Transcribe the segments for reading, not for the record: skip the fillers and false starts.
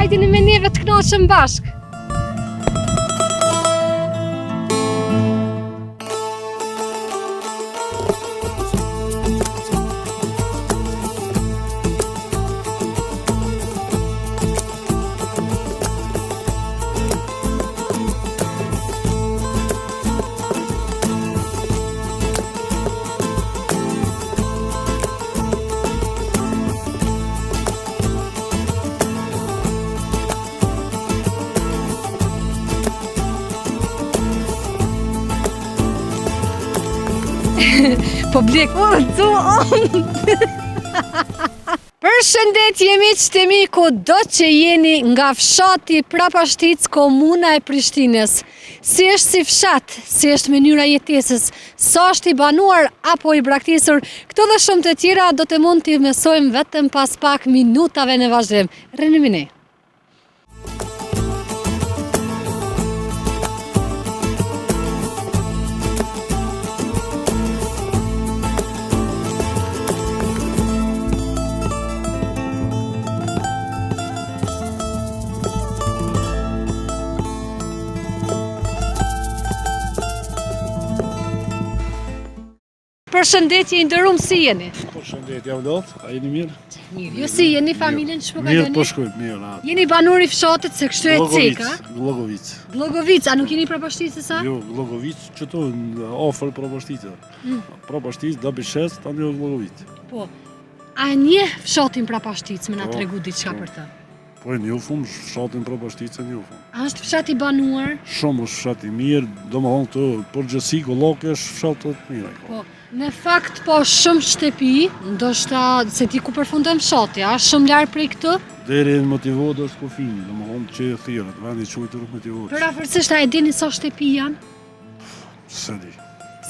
Hajdini me neve të knoqëm bashk. Po blek, Përshëndetje miq të mi, kudo që jeni nga fshati Prapashtic, komuna e Prishtinës. Si është si fshat, si është mënyra jetesës, sa është i banuar apo i braktisur, këto dhe shumë të tjera do të mund t'i mësojmë vetëm pas pak minutave në vazhdim. Rënë me ne. Përshëndetje i ndërum, si jeni? Përshëndetje, avlot, a jeni mirë? Mirë, ju si jeni, familjen që shpoka Mirë, po shkojmë, mirë. Jeni banor i fshatit se kështu e ceka? Glogovic. Glogovic, a nuk jeni Prapashticës sa? Jo, Glogovic, që to në ofër Prapashticës. Prapashticë, da bishes, ta një Glogovic. Po, a një fshatin Prapashticë me na tregu diçka për të? Po e njofum, fshatin Prapashticë e njofum. A është fshat i banuar? Shumë është fshat i mirë, do më thonë të përgjësi, kollok është fshat të mirë. Po, në fakt, po shumë shtëpi, ndoshta se ti ku përfundon fshati, a shumë larg prej këtë? Deri në Motivod është kufini, do më thonë që e thirët, vendi quajtur Motivod. Për afërsisht, a e dini sa shtëpi janë? Se di.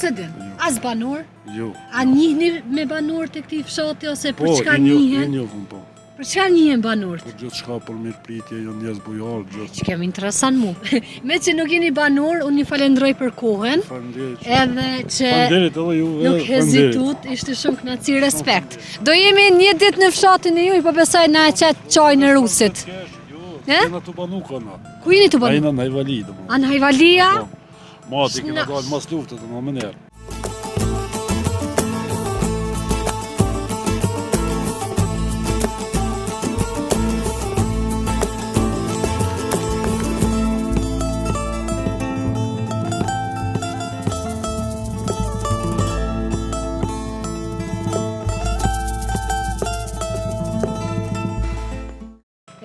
Se din, as banor? Jo. A njihni me banor të këtij fshati ose për çka Po, njihen? e njofum, po. Për çka njihen banorët? Po gjithë shka për mirë pritje, jo njerëz bujar, gjithë. Që kemi interesant mu. Me që nuk jeni banor, unë një falendroj për kohën. Faleminderit. Edhe që Faleminderit edhe juve. nuk hezitut, ishte shumë kënaqësi, respekt. Do jemi një ditë në fshatin e juaj, po besoj na e qet çaj në Rusit. Kena të banu kana. Ku jeni të banu? Ajna në Hajvali, do më. A në Hajvalia? Mati kena dalë mas luftët në mënerë.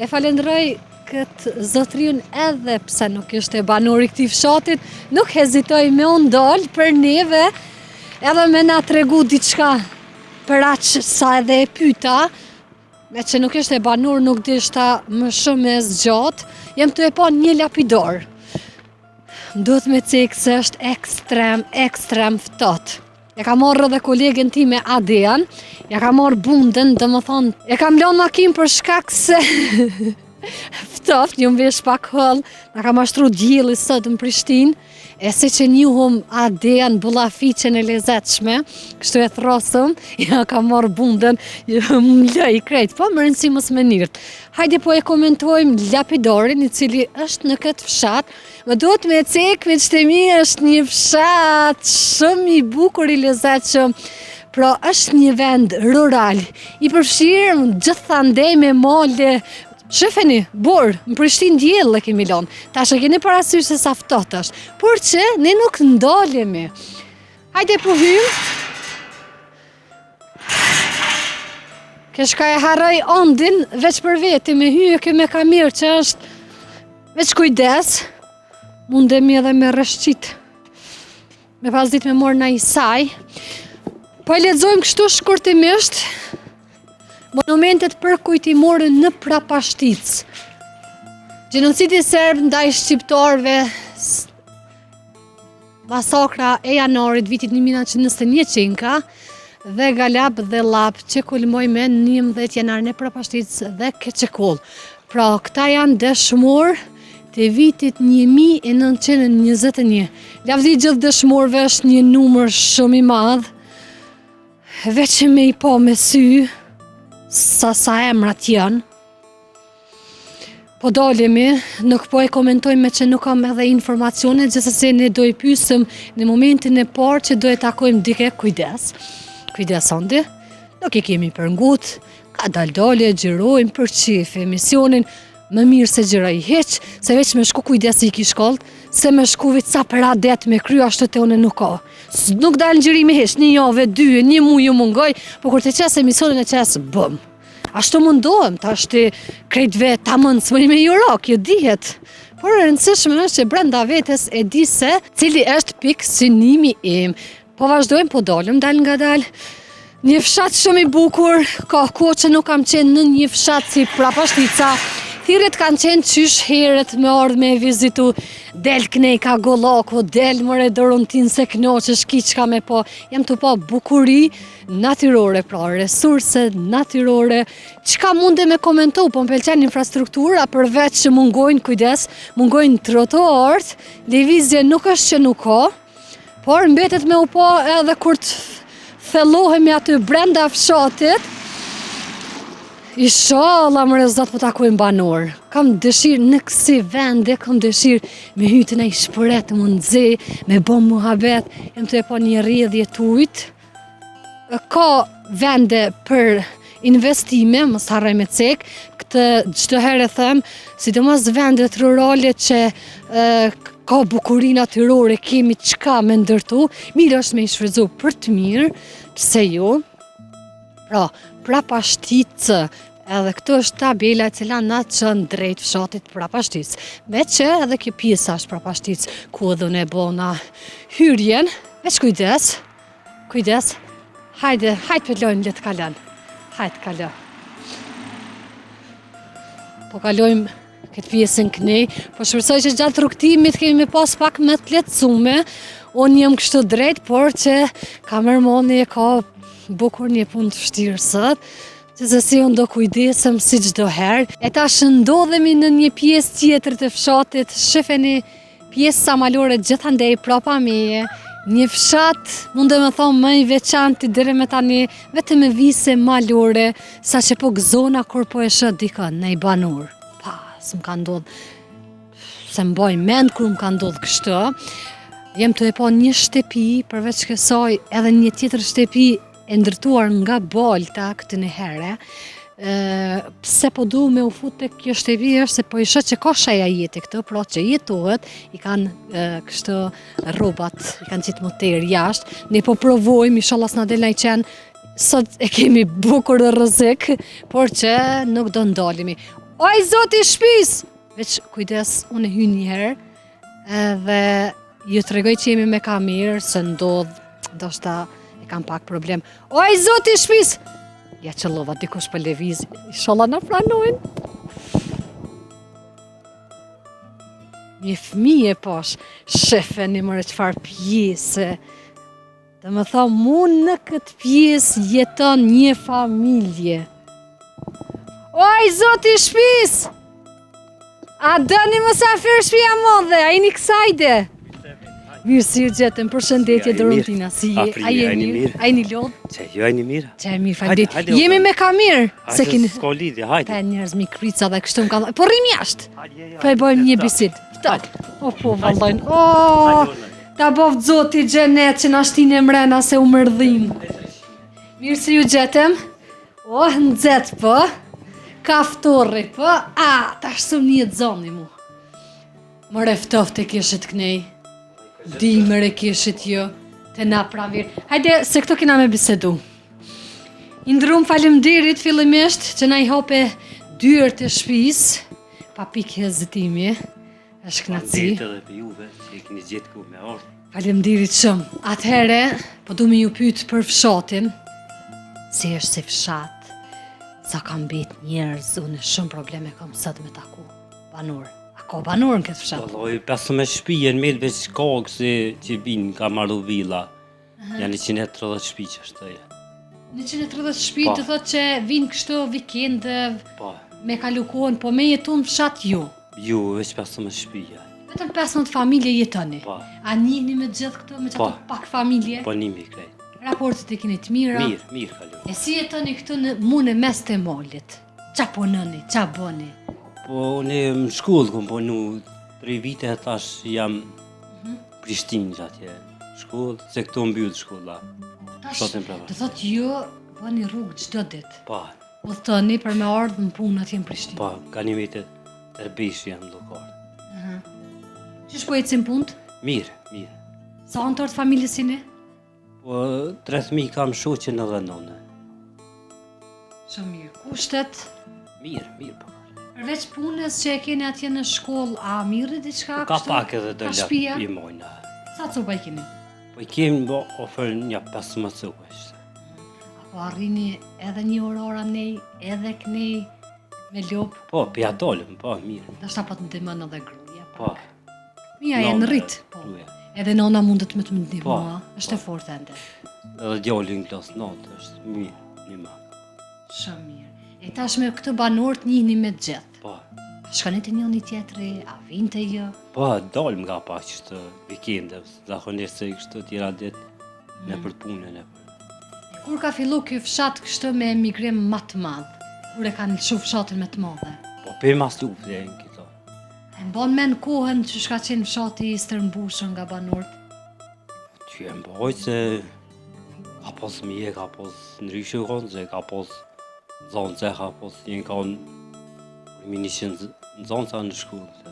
E falenderoj këtë zotriun edhe pse nuk ishte e banor i këtij fshatit, nuk hezitoj me u ndal për neve edhe me na tregu diçka për aq sa edhe e pyeta, me që nuk ishte e banor nuk dishta më shumë e zgjat, jam të e pa një lapidor. Duhet me cekë se është ekstrem ftohtë. Ja ka marrë edhe kolegen ti me Adean, ja ka marrë bundën, dhe më thonë, ja kam lënë makinë për shkak se ftoft, një mvesh pak hëll, na ka mashtru dielli sot në Prishtinë, e si që njuhum Adean bullafiqen e lezetshme, kështu e throsëm, ja ka marrë bundën, më lëj krejt, po më rëndësi mos me njërt. Hajde po e komentojmë lapidorin, i cili është në këtë fshat. Më duhet me cek, me qëtë mi është një fshat shumë i bukur i lezetshëm, pra është një vend rural, i përfshirë gjithandej me male. Shifeni, burë, në Prishtinë diell e kemi lënë. Tash e keni parasysh se sa ftohtë është, por që ne nuk ndalemi. Hajde po hymë. Keshka e harroj ondin veç për veti, me hyje kjo me kamirë që është veç kujdes. Mundemi edhe me rëshqit. Me pas dit me morë na i saj. Po e lexojmë kështu shkurtimisht monumentet për kujtimore në Prapashticë. Gjenocidi serb ndaj shqiptarëve, masakra e janarit vitit 1991 Qinka dhe Galap dhe Lap që kulmoj me 11 janarin e Prapashticës dhe Keçekull. Pra këta janë dëshmor të vitit 1921. Lavdi gjithë dëshmorëve është një numër shumë i madh, veç me i po me sy sa emrat janë. Po dalemi, nuk po e komentojmë me që nuk kam edhe informacione, gjithsesi ne do i pysëm në momentin e parë që do e takojmë dike, kujdes andi, nuk i kemi përngut, ka daldale, gjirojmë për qef emisionin, më mirë se gjira i heq, se veç me shku kujdes i ki shkollët, se me shku vit sa për adet me kryo ashtu të une nuk ka. Nuk dalë gjirimi heq, një jave, 2, një mu ju mungoj, po kur të qesë emisionin e qesë, bëm. Ashtu mundohem, ta është krejtve ta mënë së mëni me jurak, jo dihet. Por e rëndësishme është që brenda vetes e di se cili është pikë synimi im. Po vazhdojmë, po dalëm, dal nga dal. Një fshat shumë i bukur, ka kohë që nuk kam qenë në një fshat si Prapashtica. Thirrjet kanë qenë qysh herët me ardhë me vizitu, del knej ka Gollako, del mëre Dorontin se knoqesh kiçka me po, jam të pa bukuri natyrore, pra resurse natyrore, çka munde me komentu, po më pëlqen infrastruktura, përveç që mungojnë kujdes, mungojnë trotuart, lëvizje nuk është që nuk ka, por mbetet me u po edhe kur të thellohemi aty brenda fshatit. Inshallah më rezat po takojmë banor. Kam dëshirë në kësi vende, kam dëshirë me hytë në i shpëret më nëzhe, me bom muhabet, jem të e po një rrjedhje tujt. Ka vende për investime, mos harroj me cek, këtë çdo herë e them, sidomos vendet rurale që ka bukuri natyrore, kemi çka me ndërtu, mirë është me i shfrytzu për të mirë, pse jo? Pra, Prapashticë, edhe këtu është tabela e cila na çon drejt fshatit Prapashticë. Me që edhe kjo pjesa është Prapashticë, ku edhe ne bona hyrjen, veç kujdes, hajde pëllojmë le të kalon. Hajde kalon. Po kalojmë këtë pjesën kënej, po shpresoj që gjatë rrugtimit kemi me pas pak më të lehtësume. Unë jam kështu drejt, por që kamermani ka bukur një punë të vështirë sot, gjithsesi unë do kujdesem si çdo herë. E tash ndodhemi në një pjesë tjetër të fshatit, shifeni pjesa malore gjithandej prapa meje, një fshat mundem të them më i veçantë deri më tani, vetëm me vise malore, saqë po gëzona kur po e shoh dikon në banor. S'm ka ndodhur, se mbaj mend kur më ka ndodhur kështu. Jem të e pa një shtëpi, përveç kësaj edhe një tjetër shtëpi e ndërtuar nga balta këtë në herë. Pse po du me u fut tek kjo shtëpi është se po i shoh që ka shaja jeti këtë, pra që jetohet, i kanë kështu rrobat, i kanë qitë motor jashtë. Ne po provojmë, inshallah s'na del ai qen. Sot e kemi bukur dhe rrezik, por që nuk do ndalemi. Oj zoti shtëpis! Veç kujdes, unë hy një herë, edhe ju tregoj që jemi me kamerë, se ndodh, ndoshta kam pak problem. Oj zoti shtëpis! Ja qëllova dikush për lëviz, inshallah na pranojnë. Një fëmijë pash, shefe një mërë qëfar pjesë. Dhe më tha, mu në këtë pjesë jeton një familje. Oj zoti shtëpis! A dëni mësafir shtëpia modhe, a jeni kësajde? Mirë si ju gjetëm, përshëndetje Dorontina, si je? A jeni mirë? A jeni lodhë? Që jo e një mirë? Që e mirë, faldit. Jemi me kamerë. Hajde, s'ka lidhje, hajde. Pa njerëz mi krica dhe kështu më kanë... Po rrim jashtë. Po e bëjmë një bisid. O po vallojnë. O, ta boft zoti xhenet që na shtin e mrena se u mërdhim. Mirë si ju gjetëm. O, nxet po. Kaftorri po. A, tash sum një zoni mu. More ftofte kishit knej. Dimër e kishit jo, të na pravir. Hajde, se këto kena me bisedu. Indrum faleminderit fillimisht që na i hape dyert e shtëpis, pa pikë hezitimi, është kënaqësi. Faleminderit edhe për juve që e keni gjetë ku me ardhur. Faleminderit shumë. Atëherë, po du me ju pyet për fshatin, si është si fshat, sa kam mbet njerëz, unë shumë probleme kam sot me taku banor. Ka banor në këtë fshat? Vallai, pasë me shtëpi në veç kokë se që vinë ka marru villa. Janë 130 shtëpi që është të 130 shtëpi të thotë që vinë kështu vikende, Po. me kalu kohën, po me jetun fshat ju. Ju, veç pasë me shtëpi. Vetëm 15 familje jetoni. Po. A njihni me gjithë këto, me çato pak familje? Po nimi krejt. Raportet e keni të mira? Mirë kalu. E si jetoni këtu në mes të malit? Qa punoni, qa bëni? Po, unë në shkollë kom punu, 3 vite tash jam Prishtinë që atje. Shkollë, se këto mbyllë shkolla. Shotin prava. Do thot ju bëni rrugë çdo ditë. Po, Udhtoni për me ardhur në punë atje në Prishtinë. po, ka një vite të rbish jam lokal. Çish po ecin punë? Mirë, mirë. Sa anëtar të familjes jeni? Po, 3.000 kam shoqen edhe none. Shumë mirë. Kushtet? Mirë, mirë, po. Përveç punës që e keni atje në shkollë, a mirë diçka? Ka kështu? pak edhe Ka do shtëpia? i mojna. Sa copa i keni? Po i kemi bo ofer një 15 cukë ishte. Apo arrini edhe një orë nej, edhe kënej, me lopë, Po, pja dolëm, po, mirë. dashta po të ndihmon edhe gruaja. Po, Mia e në rrit, po. gruaja. Edhe nona mundet me të më ndihmu, Po, është e fortë ende. Edhe djali në klasë 9 është mirë, një ma. Shumë mirë. E tash me këtë banorët njihni me të gjithë. Po, A shkoni të njëni tjetri, a vinte jo? po, dolëm nga pak qështë vikende, zakonisht se kështë tjera ditë në për punën e për. E kur ka fillu ky fshat kështu me emigrim më të madh? Kur e kanë lëshu fshatin me të madhe? Po, për mas luftë e në këto. E mbon men kohën që shka qenë fshati i stërmbushën nga banorët? Që e mboj se ka pos mje, ka pos ndryshë konë, se ka pos zonëse, ka pos një konë, mi nishin zonësa në shkollë. se.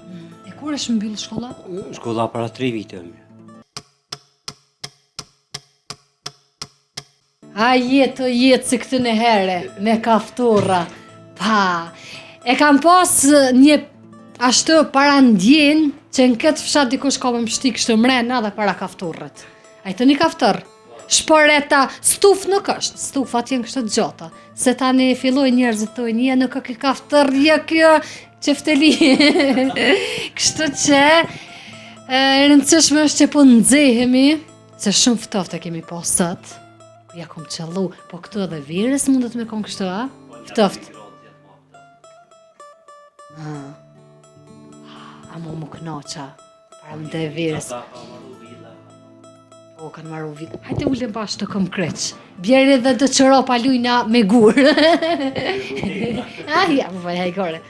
E kur është mbyllë shkolla? Shkolla para 3 vite më. A jetë si këtë në here, me kaftura. Pa, e kam pas një ashtu para ndjen që në këtë fshat dikush ka më mshti kështu mrena dhe para kafturët. A i të një kaftur? Shporeta, stuf nuk është, stufat jenë kështë të gjota. Se tani filloj njerëzit të një nuk ka këtë kaftur, kjo qefteli. Kështu që e rëndësishme është që po nëzihemi, se shumë ftoftë e kemi po sëtë. Ja kom qëllu, po këtu edhe virës mundet me kon kështu, a? Ftoftë. A mu më knoqa, para më dhe virës. Po, kanë marru vitë. Hajte ullem bashkë të kom kreq. Bjeri dhe dë qëro pa lujna me gurë. Ja, po bëj hajkore.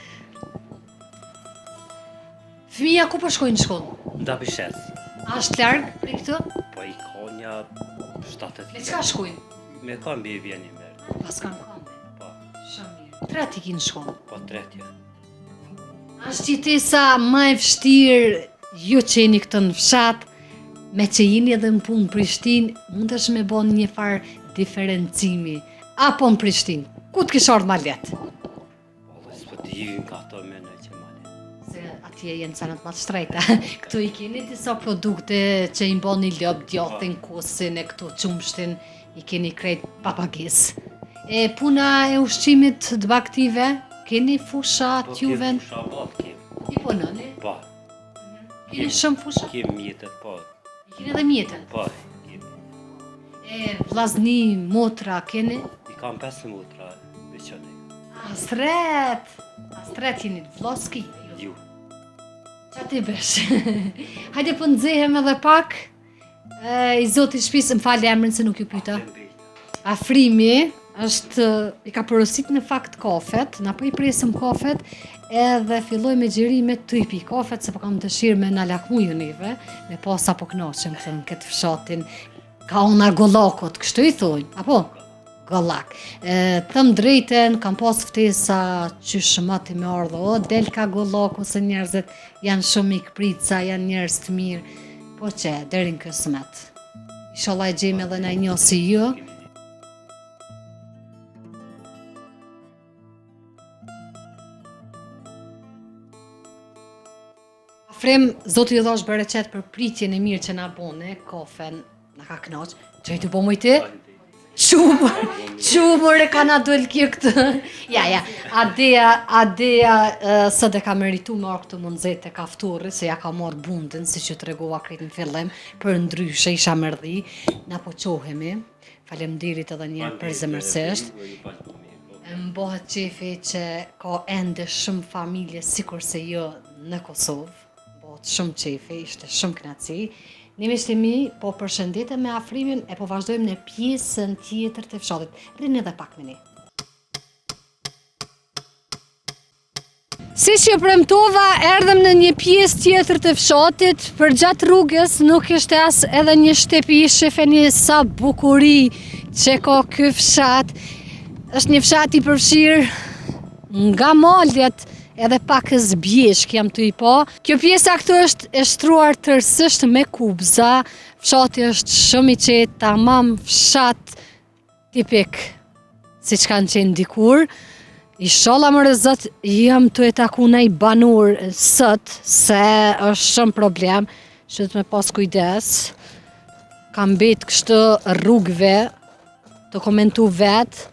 Fëmija ku po shkojnë në shkollë? Nda pishes. Ashtë largë për këtu? Po i ka një 7 Me qka shkojnë? Me ka mbi vjen një merë. Pas kanë kambe. Po, Shumë mirë. 3 t'i kinë shkollë. po 3 Ashtë qitesa më e vështirë, ju që jeni këtë në fshat, me që jeni edhe në punë në Prishtinë, mundesh me bon një farë diferencimi. Apo në Prishtinë, ku t'kish ardhë ma letë? Po, dhe s'po t'i nga to me në që mali. Se atje jenë canët ma të shtrejta. Këtu i keni disa produkte që i mboni lëp, djothin, kosin e këtu qumshtin, i keni krejt papagis. E puna e ushqimit të baktive, keni fusha Po, t'juven, kem fusha kem. i punoni? Po, Keni shumë fusha? kem mjetët, po, I keni edhe mjetën? po, kem. E vlazni, motra, keni? I kam 5 mutra, veçone. Astret jeni të vloski. Ju. Qa ti besh? Hajde po nxehem edhe pak. I zoti shpis, më falë emrin se nuk ju pyta. Afrimi është, i ka porosit në fakt kafet, na po i presëm kafet, edhe filloj me gjerimet të i pi kafet, se po kam dëshirë me në lakmuju neve, me pasa po knoqem këtë në këtë fshatin, ka ona gollakot, kështu i thojnë, apo? Gollak. Thëm drejten, kam pas ftesa që shëmati me ardhë, o, del ka gollaku, se njerëzit janë shumë i këprica, janë njerëz të mirë, po që, deri në kësmet. Inshallah e gjejmë edhe në një si ju. Frem, Zoti ju dhash bereqet për pritjen e mirë që na bone, kafen, na ka knaq. Që i të po mojti? Qumër e ka na dojnë kjo këtë. Ja, adeja sot e ka meritu me orë këtë mundëzet e kafturë, se ja ka marrë bundën, si që të regova kretë në fillim, për ndryshe isha mërdi, na po qohemi, falemderit edhe njerë për zemërsisht. Mbohet qefi që ka ende shumë familje, sikur se jo në Kosovë, mbohet shumë qefi, ishte shumë knaci. Ne mishtimi po përshëndetem me afrimin e po vazhdojmë në pjesën tjetër të fshatit. Rrini edhe pak me ne. Si që premtova, erdhem në një pjesë tjetër të fshatit, për gjatë rrugës nuk ishte as edhe një shtëpi, shifeni sa bukuri që ka ky fshat. Është një fshat i përfshirë nga malet edhe pak zbjeshk jam të i po. Kjo pjesa këtu është e shtruar tërësisht me kubza, fshati është shumë i qetë, tamam fshat tipik, si që kanë qenë dikur. Inshallah më rëzët jam të e taku nej banur sët, se është shumë problem, që të me pas kujdes. Kam bet kështë rrugve, të komentu vetë.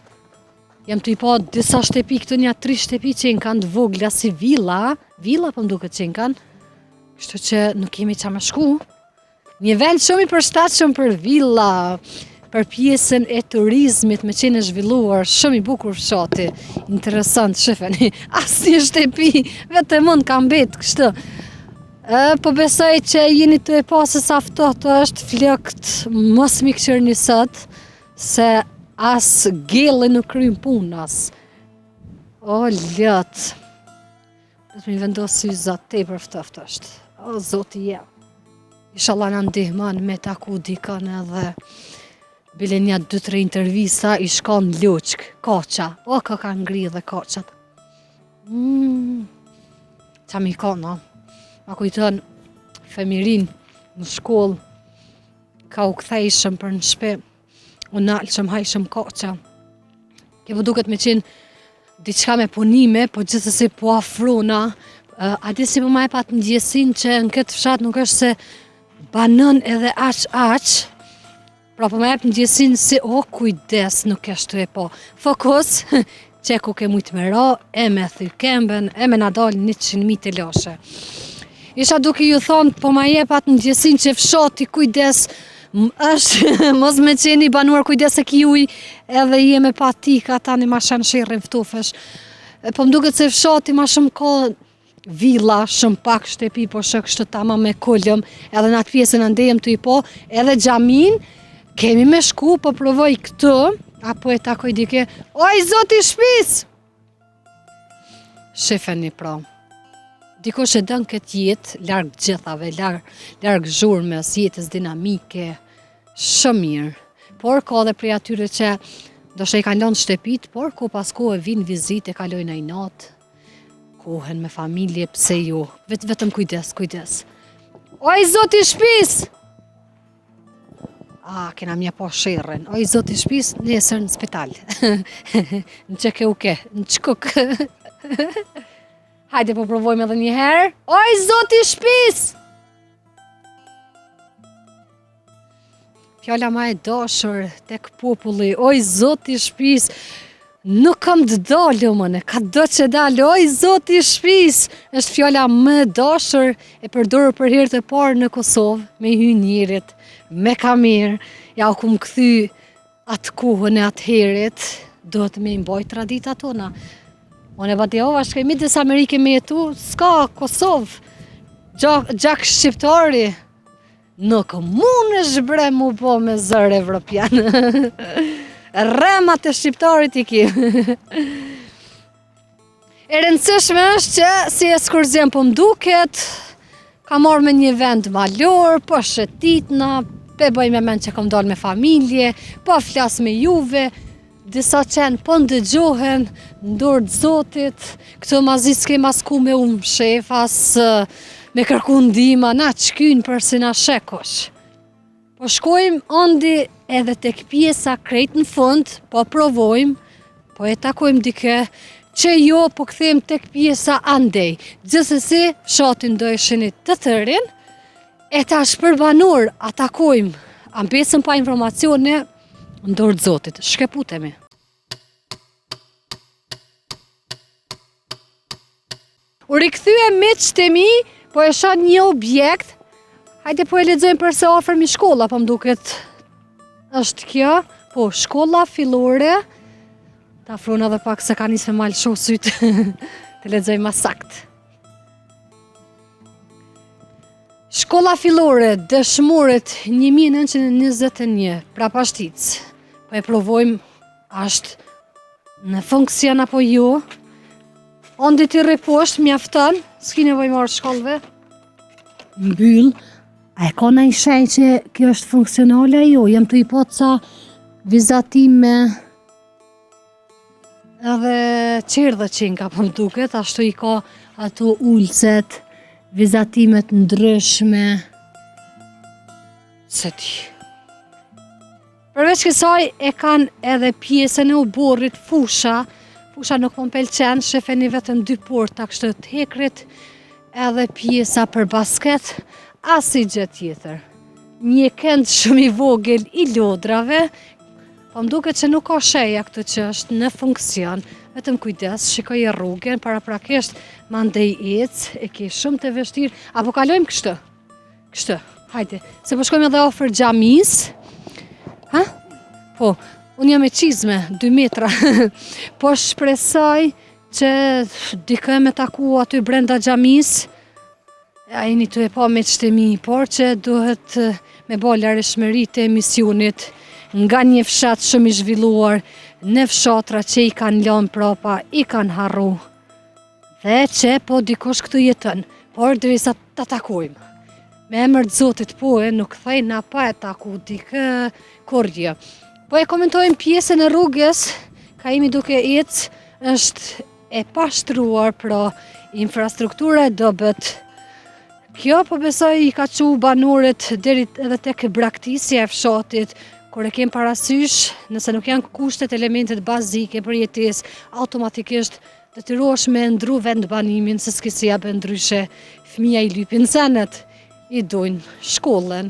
Jam të i pa disa shtepi, këtu një 3 shtepi që në kanë të vogla si villa për mduke që në kanë, kështu që nuk kemi qa me shku. Një vend shumë i përshtatshëm për villa, për pjesën e turizmit me qenë zhvilluar, shumë i bukur fshati, interesant, shifeni, asnjë shtepi, vetëm unë kam bet kështu. Po besoj që jeni të e pasë sa ftohtë është flëkt, mos mi këqërni sot, se as gjelli nuk krymë punas. O, lët. Do të mi vendosë sy zot tepër ftohtë është. O, zoti jem. Inshallah në ndihman me taku dikën edhe bile një 2-3 intervista i shkon Luçk, Kaça. O, ka ngri dhe Kaçat. Qa mi ka, no? Ma kujton femirin në shkollë, ka u kthejshëm për në shpe, u nalëshëm hajshëm Kaça. Kjo po duket me qenë diçka me punime, po gjithsesi po afrona. A di si po ma e pat ndjesin që në këtë fshat nuk është se banon edhe aq, pra po ma e pat ndjesin si kujdes nuk është e po. Fokus, që ku ke mujtë me ra, e me thy kemben, e me nadal 100.000 të lashe. Isha duke ju thonë, po ma je pat ndjesin që fshati kujdes është, mos me qeni banuar kujdes e kiuj, edhe jeme pa ti, ka tani ma shanë shirën ftufesh. Po mduket se fshati ma shumë ka villa, shumë pak shtepi, po shë kështë tama me kullëm, edhe në atë pjesën në ndejem të i po, edhe xhamin, kemi me shku, po provoj këtë, apo e takoj dike, oj zoti shpis! Shifeni pra. Dikush e dënë këtë jetë, largë gjithave, largë zhurmes, jetës dinamike, shumë mirë. Por ka dhe prej atyre që do shë i kanë lënë shtepit, por ku pas kohë vinë vizite, kalojnë ai natë, kohën me familje, pse jo, vetëm kujdes. Oj zoti shpis! Kena mja po shirën. Oj zoti shpis, nesër në spital. Në që ke uke, në qkuk. Hajde po provojmë edhe një herë. Oj, zoti shpis! Fjalla ma e dashur tek populli. Oj, zoti shpis! Nuk kam të dalë, mëne, ka do që dalë. Oj, zoti shpis! Është fjalla më dashur e përdorur për herë të parë në Kosovë, me hynjerit, me kamerë. Ja u kum kthy atë kohën e atë herit, do të me imboj tradita tona. Unë e Badjova, shkaj midis Amerike me jetu, s'ka Kosovë, gjak shqiptari, nuk mund është bre mu po me zërë evropian. Remat e shqiptarit i kim. E rëndësishme është që si ekskurzion po mduket, ka marrë me një vend malor, po shëtitna, pe bëj me men që kom dalë me familje, po flas me juve, disa qenë po ndëgjohen, ndorë zotit, këto mazi s'ke mas ku me shefas, me kërku ndima, na qkynë për si na shekosh. Po shkojmë andi edhe tek pjesa krejt në fund, po provojmë, po e takojmë dike, që jo po kthejmë tek pjesa andej. Gjithsesi, fshatin do e shenit të tërin, e tash për banor, atakojmë, ambesëm pa informacione, ndorë zotit, shkeputemi. U rikthye miqtë e mi, po e shoh një objekt, hajde po e lexojmë përse afër mi shkolla, po mduket është kjo, po shkolla fillore, ta afrona dhe pak se ka nis me mal shoh syt, të lexojmë më sakt. Shkolla fillore, dëshmoret 1921, pra Pashtic. Po e provojmë, është në funksion apo jo. Ondi ti rri poshtë, mjafton, s'ki nevojë marrë shkollëve. Mbyll. A e ka ndonjë shenjë që kjo është funksionale jo? Jam të hipoca vizatime edhe qerdhe qenka po m'duket, ashtu i ka ato ulcet, vizatimet ndryshme. Se di. Përveç kësaj e kanë edhe pjesën e uborrit, fusha nuk më pëlqen, shefeni vetëm 2 porta kështu të hekrit, edhe pjesa për basket, as i gjë tjetër. Një kënd shumë i vogël i lodrave, po m'duket që nuk ka sheja këtu që është në funksion, vetëm kujdes, shikoj rrugën, paraprakisht mandej ec, e ke shumë të vështirë, apo kalojmë kështu? Kështu, hajde, se po shkojmë edhe afër xhamis. Ha? Po, unë jam e qizme, 2 metra, po shpresoj që dikë me taku aty brenda xhamis, a jeni të e pa me qëtemi, por që duhet me bo lareshmëri të emisionit nga një fshat shumë i zhvilluar, në fshatra që i kanë lënë prapa, i kanë harru, dhe që po dikush këtu jetën, por derisa ta takojmë. Me emër të Zotit po nuk thejna pa e taku dikë kurrë. Po e komentojmë pjesën e rrugës, ka imi duke ecë, është e pashtruar, pra infrastruktura e dobët. Kjo po besoj i ka çu banorët deri edhe tek braktisja e fshatit, kur e kem parasysh, nëse nuk janë kushtet, elementet bazike për jetesë, automatikisht detyrohesh me ndru vendbanimin, se s'ke si jabe ndryshe, fëmija i lypin senet, i dojnë shkollën.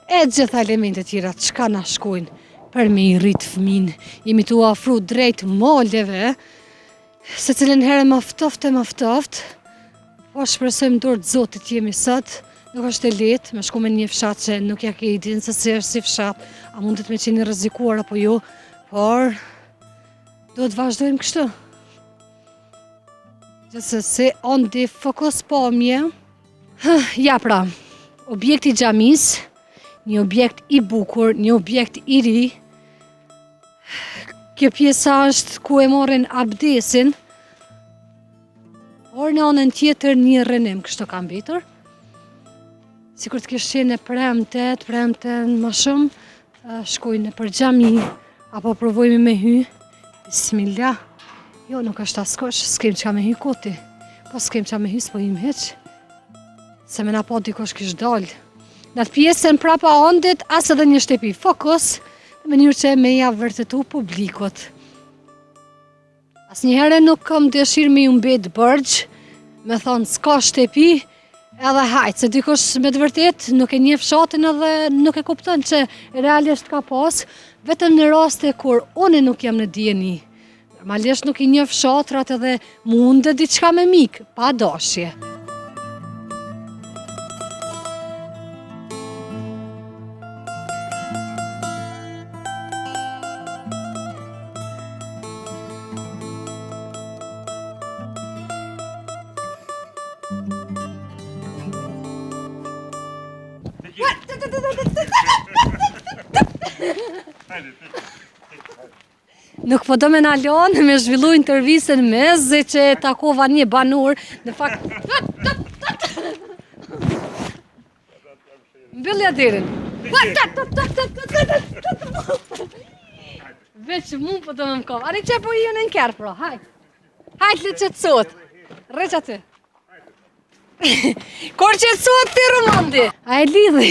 E gjitha elementet tjera që ka na shkojnë për me i rritë fëmin. Jemi tu afru drejt maleve, se cilën herë maftoft, po shpresojmë dorë të Zotit jemi sot. Nuk është e lehtë me shku me një fshat që nuk ja ke idin se si është si fshat, a mundet me qenë rrezikuar apo jo, por do të vazhdojmë kështu. Gjithsesi, ondi fokus pamje. Ja pra, objekti xhamis, një objekt i bukur, një objekt i ri. Kjo pjesa është ku e morrin abdesin, por në anën tjetër një rënim, kështu ka mbetur. Sikur të kesh qenë premte më shumë, shkojnë për xhami, apo provojmë me hy. Bismillah. Jo, nuk është askush, s'kem qa me hy koti. Po s'kem qa me hy, s'po im heq. Se me na po dikosh kish dalë. Në atë pjesën prapa ondit, as edhe një shtëpi. Fokus, në mënyrë që me ja vërtetu publikut. Asnjëherë nuk kam dëshirë me ju mbet bërgj, me thonë s'ka shtëpi, edhe hajtë, se dikush me të vërtet nuk e njeh fshatin edhe nuk e kupton që realisht ka pas, vetëm në raste kur unë nuk jam në dieni. Normalisht nuk i njeh fshatrat edhe mundet diçka me mik, pa dashje. Nuk po do me na lanë me zhvillu intervistën me zë që takova një banor, në fakt... Mbyllja derin. Veç mu po do me më kom. Ani që po i në nkerë, pro, hajt. Hajt le që të sot. Req aty. Kur që të sot të Romandi. A e lidhi.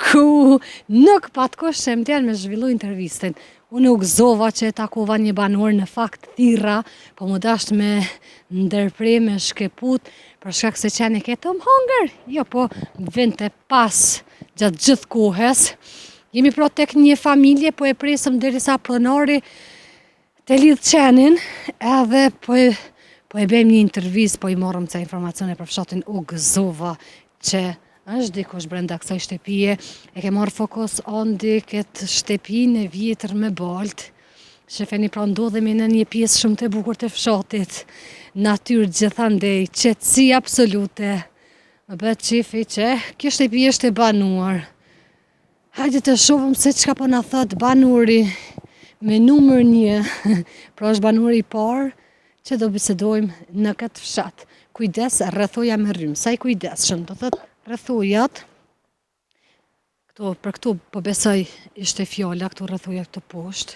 Ku nuk pat kosh që më tjerë me zhvillu intervistën. Unë u gëzova që e takova një banor në fakt thira, po më dasht me ndërprej, me shkeput, për shkak se qenë e ketë më hongër. Jo, po vinte pas gjatë gjithë kohës. Jemi pro tek një familje, po e presëm derisa pronari të lidhë qenin, edhe po e bëjmë një intervjist, po i morëm ca informacione për fshatin, u gëzova që është dikush brenda kësaj shtëpie, e ke marrë fokus ondi këtë shtëpinë e vjetër me balt. Shefeni pra ndodhemi në një pjesë shumë të bukur të fshatit, natyrë gjithandej, qetësi absolute. Më bëhet qifi që kjo shtëpi është e banuar. Hajde të shohim se çka po na thot banuri me numër 1. Pra është banuri i parë që do bisedojmë në këtë fshat. Kujdes, rrethoja me rrymë. Sa i kujdesshëm, do thot rrethojat. Për këtu po besoj ishte fjala, këtu rrethoja këtu poshtë.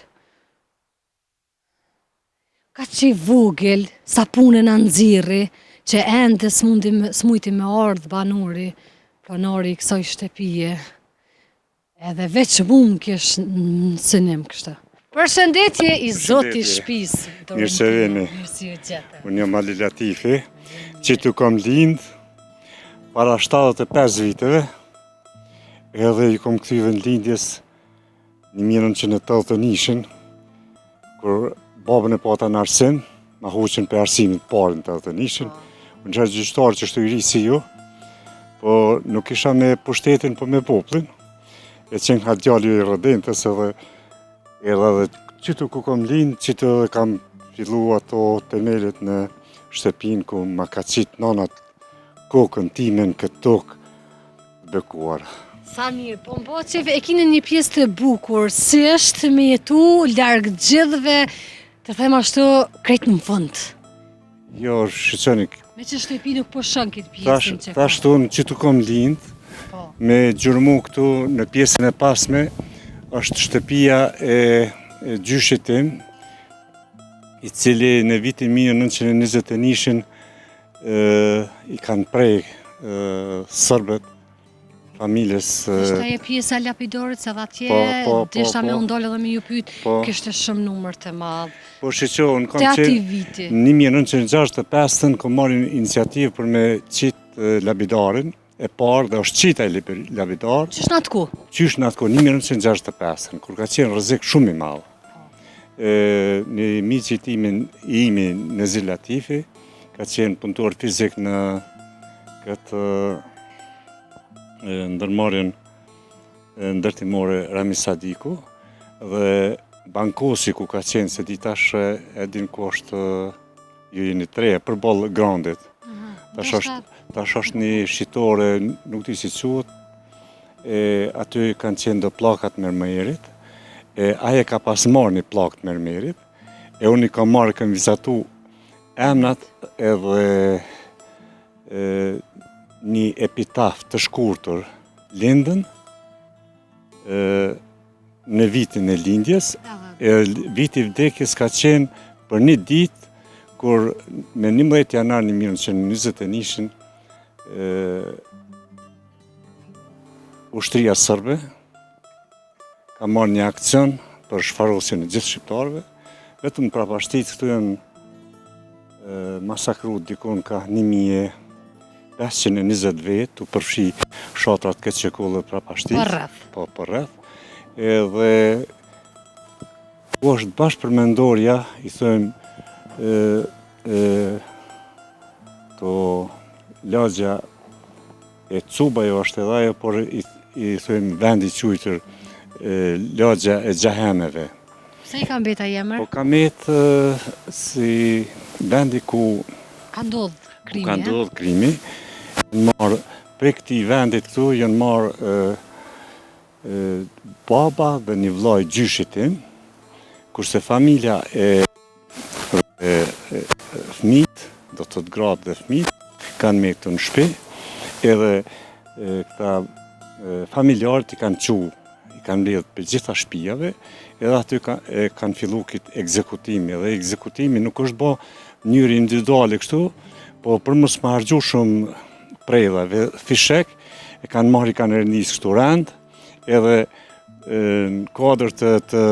Ka që i vogël, sa punën a nxirri, që ende s'mujti me ardhë banori, pronari i kësaj shtëpie. Edhe veç mu më kish në synim kështë. Përshëndetje i zoti shtëpisë. Mirë se vini. Unë jam Ali Latifi, që tu kom lind para 75 viteve, edhe i kom kthyve në lindjes në 1981, kur babën e pata në Arsen, ma hoqën për arsimit parë në 81, unë qërë gjyqtarë që shtu i ri si ju, po nuk isha me pushtetin, po me poplin, e qenë ka djalli i rëdentës edhe qëtu ku kom lind, qëtu edhe kam fillu ato temelet në shtëpin ku ma ka qitë nanat kokën timen këtë tokë bekuar. Sa mirë, po mbo që e kine një pjesë të bukur, si është me jetu largë gjithve, të them ashtu krejt në fund. Jo, shqyqoni, Me që shtëpi nuk po shën këtë pjesën që ka. Thashtu në qëtu kom lind, me gjurmu këtu në pjesën e pasme, është shtëpia e gjyshit tim, i cili në vitin 1921 i kanë prej sërbet, familjes... Ishte aje pjesa lapidorit, se dhe atje, deshta me undollë edhe me ju pyt, kështë shumë numër të madhë. Po shqo, unë kam qenë në 1965 kom marrin iniciativë për me qitë lapidarin, e parë dhe është qita e lapidar. Qysh në atë ku? Qysh në atë ku, 1965, kur ka qenë rrezik shumë i madhë. Në miqit imi Nezir Latifi, ka qenë punëtor fizik në këtë ndërmarrjen ndërtimore Rami Sadiku, dhe bankosi ku ka qenë, se di tash edin ku është ju jeni treja, përballë Grandit. Tash është një shqitore, nuk di si quhet, aty kanë qenë do plakat mërmerit, aje ka pas marrë një plakët mërmerit, unë i kam marrë, kam vizatu emnat edhe një epitaf të shkurtur lindën në vitin e lindjes, viti vdekjes ka qenë për një ditë, kur me 11 janar 1921 ushtria sërbe ka marrë një akcion për shfarosjen e gjithë shqiptarëve, vetëm prapashtit këtu janë masakru dikon ka 1520 vetë, të përfshi shatrat këtë qekullë prapashtit. Për rrëth. Po, për rrëth. Edhe është bashkë përmendorja, i thëmë, to lagja e Cuba jo është edhe ajo, por i thëmë vendi qujtër lagja e Gjahemeve. Se i ka mbeta jemër? Po ka metë si vendi ku ka ndodhë krimi, ka ndodhë krimi. Për këti vendit këtu janë marë baba dhe një vllai gjyshit tim, kurse familja e fëmijët, do të thotë gratë dhe fëmijët, kanë me këtu në shtëpi, edhe këta familjarët i kanë i kanë mbledhur për gjitha shtëpive, edhe aty kanë fillu këtë ekzekutimi, edhe ekzekutimi nuk është bë në mënyrë individuale kështu, po për mos më harxhu shumë prejave, fishek, e kanë marrë, i kanë rendis kështu rend, edhe në kuadër të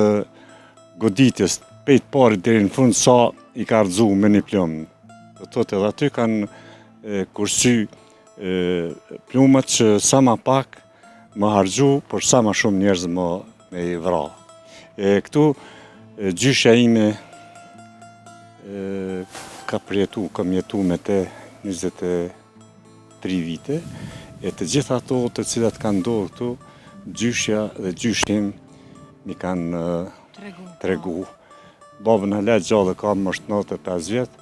goditjes, pejt pari deri në fund sa i ka rëzu me një plumë. Do thotë edhe aty kanë kursy plumat që sa ma pak më harxhu, por sa ma shumë njerëz më me i vra. Këtu gjyshja ime ka përjetu, kam jetu me te 23 vite, e të gjitha ato të cilat kanë ndodhur këtu, gjyshja dhe gjyshim mi kanë tregu. Babën Halet gjallë ka më është 95 vjetë,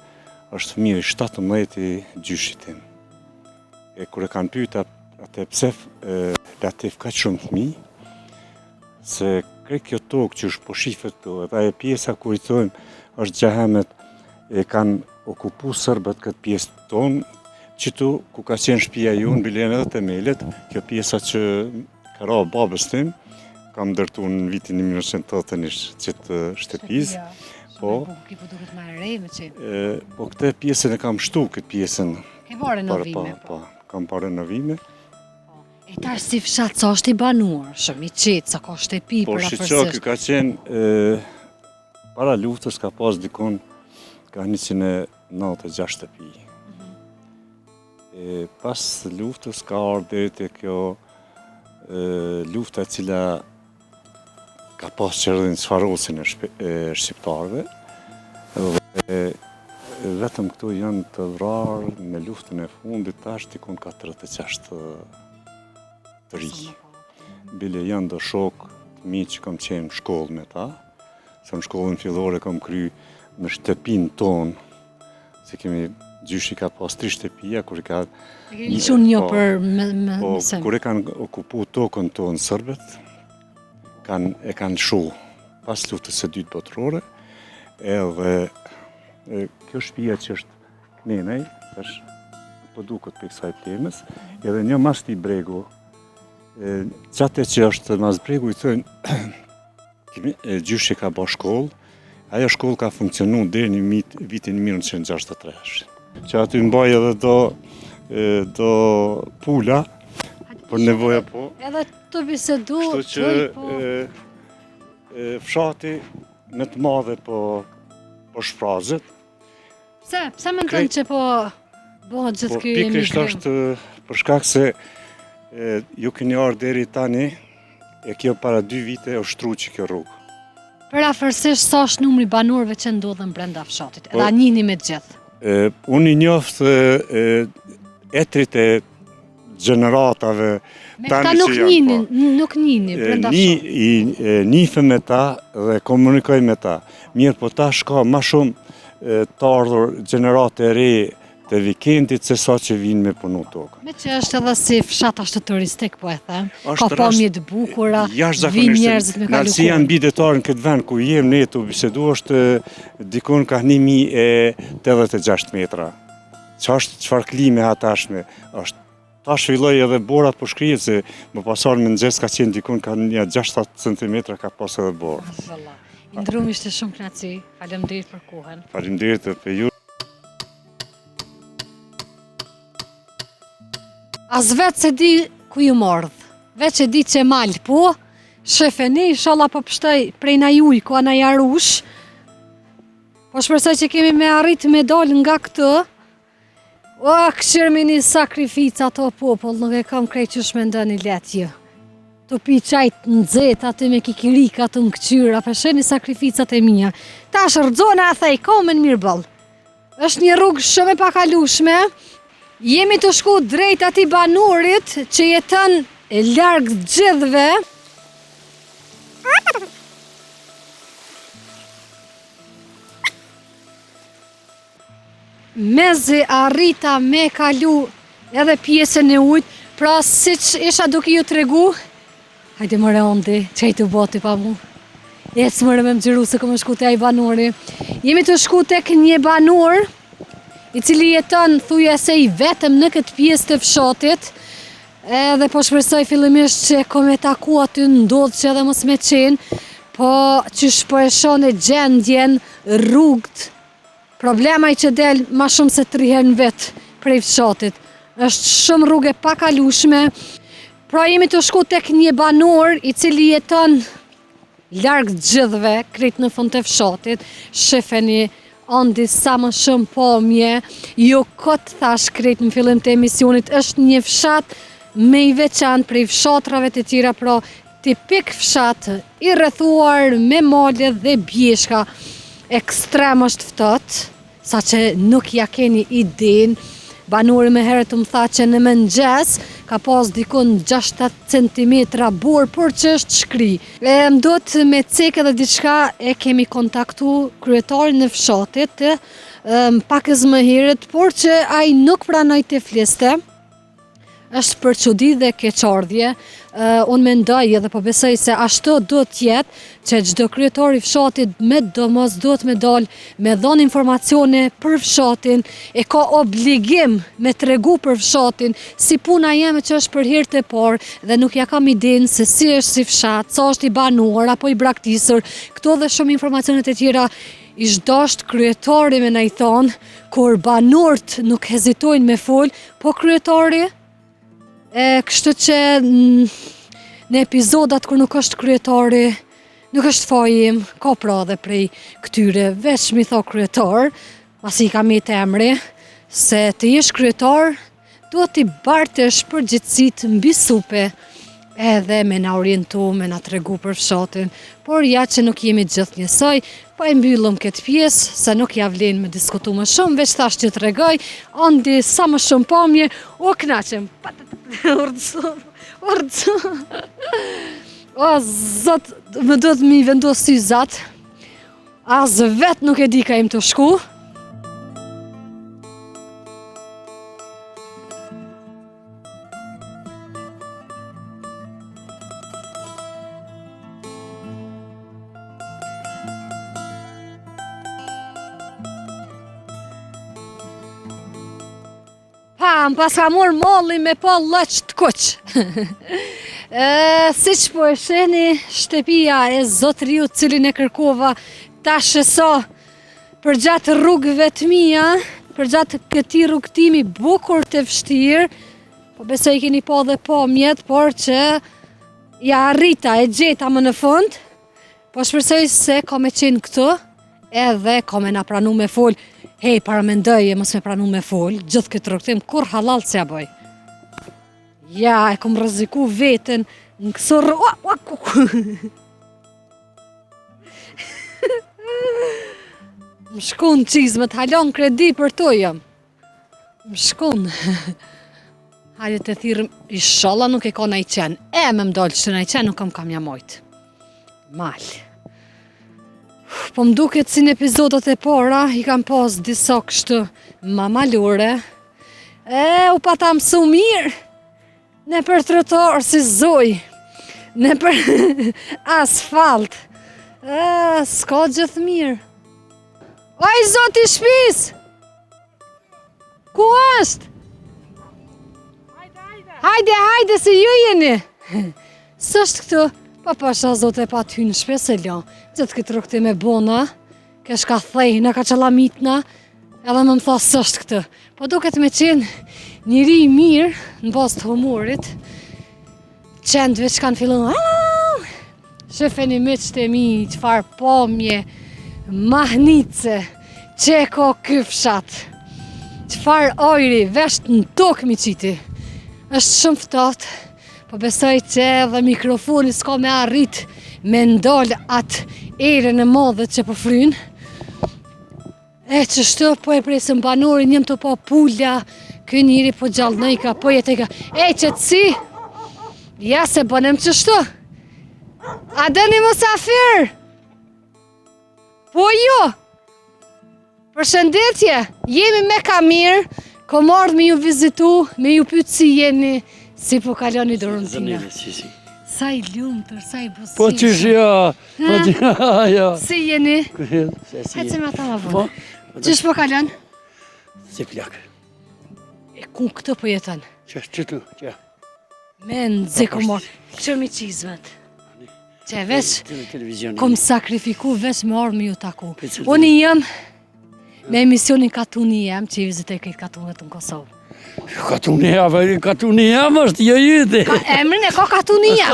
është fëmijë i 17 i gjyshit tim. Kur e kanë pyeta atë pse Latif ka shumë fëmijë, se krejt kjo tokë që është po shifet këtu, edhe ajo pjesa ku i thojmë është Gjahemet, e kanë okupu sërbët këtë pjesë tonë, qitu ku ka qenë shtëpia jonë, bilen edhe themelet, kjo pjesa që ka ra babës tim, kam ndërtu në vitin 1981 qëtë shtëpis. Po, po këtë pjesën e kam shtu, këtë pjesën. Ke pare novime, po. Kam pare novime. E tash si fshat, sa është i banuar, shumë i qetë, sa ka shtëpi Po, për shqyqa, kjo ka qenë, para luftës ka pas dikon, ka 196 shtëpi. Pas luftës ka ardhur te kjo lufta cila ka pas qëllim sfarosin e shqiptarëve, dhe vetëm këtu janë të vrarë me luftën e fundit tash dikon 46 të ri. Bile janë do shok të mi që kam qenë në shkollë me ta, se në shkollën fillore kam kry në shtëpin tonë, se kemi gjyshi ka pas 3 shtëpia, kur i ka... Që një për mësëm. Kur e kanë okupu tokën tonë sërbet, e kanë shu pas luftës së dytë botërore, edhe kjo shtëpia që është kënenej, tash po duket për kësaj temës, edhe një mas t'i bregu, qate që është mas bregu i thënë, gjyshi ka bo shkollë, ajo shkollë ka funkcionu deri në vitin 1963. Që aty mbaj edhe do pula, për nevoja po. Edhe të bisedu... Kështu që fshati me të madhe po shfrazet. Pse me ndën që po bëhet gjithë kjo emigrim? Pikrisht është për shkak se ju keni ardhur deri tani, e kjo para 2 vite o shtru që kjo rrugë. Për afërsisht sa është numri banorëve që ndodhen brenda fshatit, edhe a njihni me të gjithë? Unë i njoftë etrit e gjeneratave me këta nuk njihni brenda fshatit? Njifë me ta dhe komunikoj me ta. Mirë, po ta shka ma shumë të ardhur gjenerate e re të vikendit se sa që vinë me punu tokë. Me që është edhe si fshat ashtë turistik, po e them, ka pamje të bukura, vinë njerëzit me kalu kohë. Nalësia në bidetarë në këtë vend ku jem ne të bisedu është dikun ka 1086 metra. Qfar klime atashme është. Ta shvilloj edhe borat po shkrijet se më pasar me nëgjes ka qenë dikun ka një 6-7 cm ka pas edhe borë. Indrum ishte shumë knaci, faleminderit për kohën. Faleminderit për ju. As vetë se di ku ju mordh, vetë që di që malë po, shefeni, inshallah po pështoj prej na juj, ku ana jarush, po shpresoj që kemi me arrit me dal nga këtë, o, këshirë një sakrifica ato popull, nuk e kam krejt që shmendoni letje. Të pi qajt në dzet, aty me kikirika të në këqyra, përsheni sakrificat e mija. Ta shërdzona a thej, komen mirë bëll. Është një rrugë shumë e pakalushme, jemi të shku drejt ati banurit që jetën larg gjithve. Mezi arrita me kalu edhe pjesën e ujtë, pra si që isha duke ju të regu, hajde mëre ondi, që i të boti pa mu. Ecë mëre me më gjëru se këmë shku të aj banuri. Jemi të shku tek një banur, i cili jeton thujese i vetëm në këtë pjesë të fshatit, edhe po shpresoj fillimisht që kom e taku aty ndodhë që edhe mos me qenë, po që shpërshon e gjendjen, rrugët, problemaj që del ma shumë se 3 herë në vetë prej fshatit. Është shumë rrugë e pakalushme, pra jemi të shku tek një banor i cili jeton larg gjithve, krejt në fund të fshatit, shefeni andi sa më shumë pamje, jo këtë thash krejt në fillim të emisionit, është një fshat me i veçantë prej fshatrave të tjera, pra tipik fshat i rrethuar me male dhe bjeshka, ekstrem është ftohtë, sa që nuk ja keni iden. Banori me herët më tha që në mëngjes ka pas dikun 6-7 cm borë, por që është shkri. Mdot me cek edhe diçka e kemi kontaktu kryetarin në fshatit, pakës më herët, por që ai nuk pranoj të fliste. është për çudi dhe keqardhje. Unë mendoj edhe po besoj se ashtu duhet të jetë që çdo kryetar i fshatit me domos duhet me dalë me dhënë informacione për fshatin, e ka obligim me tregu për fshatin, si puna jeme që është për hir të parë dhe nuk ja kam idenë se si është si fshat, sa është i banuar apo i braktisur, këto dhe shumë informacionet e tjera. Ish dasht kryetari me na i thonë, kur banorët nuk hezitojnë me fol, po kryetari, kështu që në epizodat kur nuk është kryetari, nuk është fajim, ka pra dhe prej këtyre, veç mi tha kryetar, pasi i kam i të emri, se të jesh kryetar, duhet t'i bartesh përgjithësit mbi supe, edhe me na orientu, me na tregu për fshatin, por ja që nuk jemi gjithë njësoj, po e mbyllëm këtë pjesë, se nuk ja vlen me diskutu më shumë, veç thash që të regoj, andi sa më shumë pamje, o knaqem, urdësu, o zot, më do të mi vendos si zat, as vetë nuk e di ka im të shku, më pas ka mor molli me pa lëq të kuq. Si që po e sheni, shtëpia e zotriut cilin e kërkova ta shëso për gjatë rrugëve të mija, për gjatë këti rrugtimi bukur të vështirë, po besoj keni pa dhe pa mjetë, por që ja arrita e gjeta më në fund, po shpresoj se ka me qenë këtu, edhe ka me na pranu me fol. Hej, paramendoj e mos me pranu me fol, gjithë këtë rrugtim, kur halal që ja bëj. Ja, e kom rreziku veten në kësor... Më shkun qizmet, halon kredi për to jam. Më shkun. Hajde të thirëm, inshallah nuk e ka na i qenë. E me mdolë që na i qenë, nuk kam jamojt. Malë. Po më duket si në epizodat e para, i kam pas disa kështu mamalure. U pata mësu mirë, ne për trotuar si zoj, ne për asfalt. S'ka gjithë mirë. Oj, zoti shpis! Ku është? Hajde, se ju jeni. S'është këtu? Pa pasha zote pa ty në shpes e lan, gjithë këtë rukëti me bona, kesh ka thejna, ka qalamitna, edhe më tha sështë këtë. Po duket me qenë njëri i mirë në bas të humorit, qendve që kanë fillon, shefeni me qëtë e mi, qëfar pomje, mahnice, që ka këfshat, qëfar ojri, vesht në tokë mi qiti, është shumë ftatë. Po besoj që edhe mikrofoni s'ka me arrit me ndalë atë erën e madhe që po frynë. Që shtu po e presëm banorin, njëm të po pulla, kë njëri po gjallënëjka, po jetëjka. Qëtësi, ja se bënem që shtu. A dëni musafir? Po jo. Përshëndetje, jemi me Kamir, kom ardhë me ju vizitu, me ju pytë si jeni. Si po kaloni dorën tina? Sa i lumtur, sa i buzëqeshëm. Po qysh ja. Si jeni? Hecë me ata ma vënë. Qysh po kalon? Si plak. E ku këtë po jeton? Qëtu, që. Me nëzi ku morë. Që mi qizmet. Që veç, televizion. kom sakrifiku veç me ardhë me ju taku. Unë jam me emisionin Katuni jem, që i vizitoj këtë katunet në Kosovë. Katuni jam është jo jyte. Emrin e ka Katuni jam.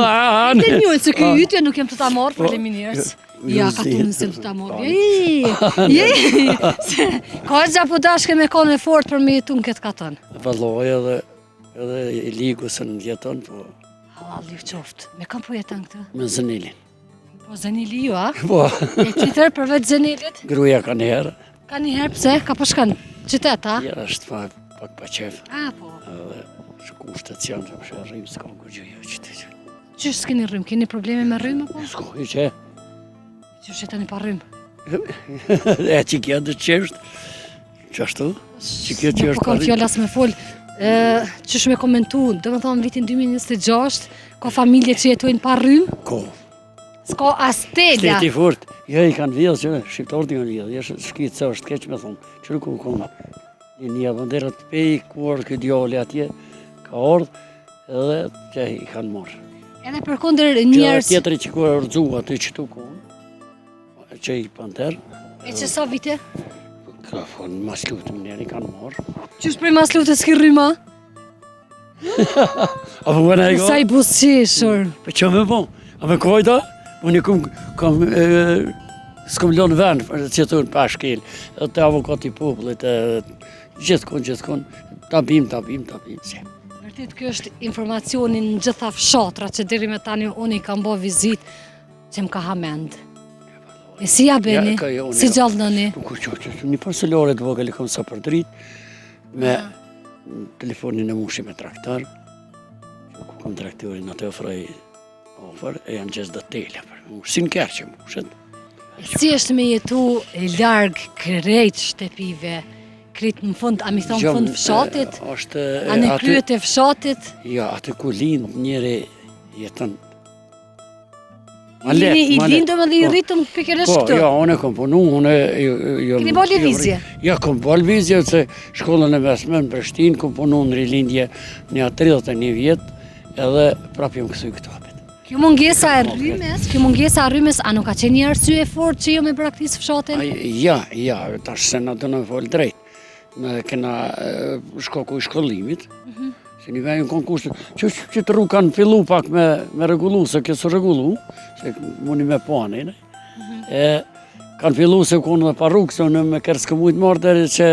Të njëllë se këtë jyte nuk jem të ta morë për liminirës. Ja, Katunin se të ta morë. Ka gja po dashke me kone fort për me jetu në këtë katën. Valoj edhe i ligusën jeton, po... Halal ju qoftë. Me kam po jeton këtë? Me Zënilin. Po Zënili ju, a? Po. E tjetër për vetë Zënilit? Gruja ka njëherë. Ka njëherë pëse? Ka po shkanë qytet, a? Ja, është pak pa qef. A, po. Edhe shku shtacion, që përshë rrim, s'ka më gjuja qytet. Qysh s'keni rrim? Keni probleme me rrim, apo? S'ka, i që? Qysh jetani pa rrim? E që kja dhe qeshtë. Qashtu? Që kjo që është po kam fjallas me fol, Qysh me komentu, do më thonë vitin 2026, ka familje që jetojnë pa rrymë, Ko. s'ka as telja. Shteti fort. Jo, i kanë vjedhë që shqiptarët i kanë vjedhë. Jeshtë shkitë se është keq me thonë. Që nuk u konë. Një vënderët pej, ku orë këtë djali atje, ka ardhë edhe që i kanë marrë. Edhe për kundër Që njerës, tjetëri që ku rëdzu aty që tu konë, që i panter, e që sa vite? ka fonë mas lutëm njeri kanë marrë. Qysh prej mas lutës ki rryma? A po bëna e Sa i busqeshur. Po që me bo? A me kojta? Unë kam s'kom lënë vend, që të unë pashkel, edhe të avokati popullit, gjithkon, ta bim, që. Vërtet kjo është informacionin në gjitha fshatra që deri me tani unë i kam bo vizit që më ka hamend. E si ja beni, Ja, ka jo, si unë- gjallë nëni? Nuk u qoqë, një parcelore të vogël i kam sa për dritë, me telefonin e mushi me traktar, ku kam traktorin atë ofroj ofër, e janë gjithë dhe telja për mush, si në kerqe mushet. Si është me jetu largë krejt shtepive, krejt në fund, a mi thonë Jo, fund fshatit, është a në aty- kryet e fshatit? Ja, aty ku lind njëri jetën. I lindëm edhe i rritëm pikërisht Po, këtu. ja, unë kom punu, unë... Keni bo lëvizje? Ja, kom bo lëvizje, se shkollën e mesme në Prishtinë, kom punu në rilindje një 31 vjetë, edhe prap jam kësuj këtu hapet. Kjo mungesa e rrymes, a nuk ka qenë një arsye fort që jo me praktisë fshatin? Ja, tash se na do në folë drejt. Me kena shkoku i shkollimit, se një vejnë konkurs, që të rrugë kanë fillu pak me regullu, se kësë regullu, se muni me panin, e kanë fillu se konë dhe pa rrugë, se unë me kërës kë mujtë marrë dhe që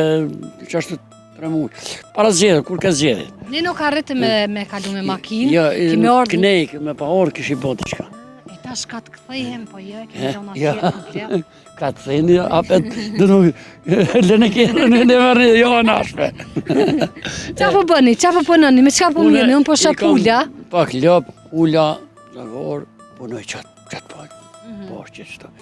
ashtë 3 mujtë. Para zgjedhë, kur ka zgjedhë. Ne nuk arritë me kalu me makinë, Ja, kemi ardhur. kënej, me pa orë kështë i botë qka. E tash ka të kthejhem, po jo, kemi gjona Ja, tjetër problem. ka të theni, apet, dhe nuk, lëne kërë në mërë, jo në ashme. Qa po bëni, qa po punoni, me qka po mjeni, unë po shap ulla. Pak ljop, ulla, zagor, punoj qatë palë. Po, që qëto.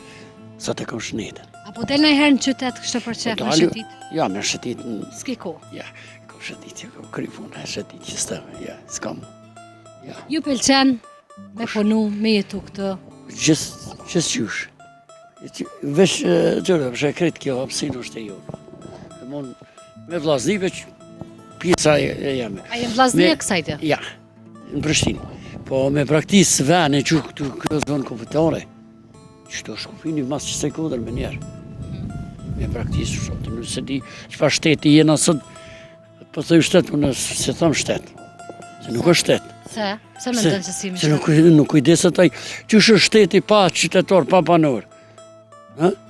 Sa të kam shnetën. Apo del në herë në qytet kështë për qef me shëtit? Ja, me shëtit, S'ki ko. ja, kam shëtit, ja, kam kry punë, shëtit që stëme, ja, s'kam. Ju pëlqen me punu, me jetu këtë. Gjithë qysh. Vesh, gjërë, përshë kretë kjo hapsin është e jonë. Dhe mon, me vllaznive që pjesa e jame. A jem vllazni Me- e kësajte? Ja, në Prishtinë. Po me praktisë vene që këtu kjo zonë kompetare, që të shkupini mas që se kodër me njerë. Me praktisë shotë, nëse di që pa shteti jena sot, po thëj shtetë, po nësë se thëmë shtetë. Se nuk është shtetë. Se? Se me ndën që si mi Se shtetë? nuk kujdeset ai, që është shteti pa qytetar, pa banor.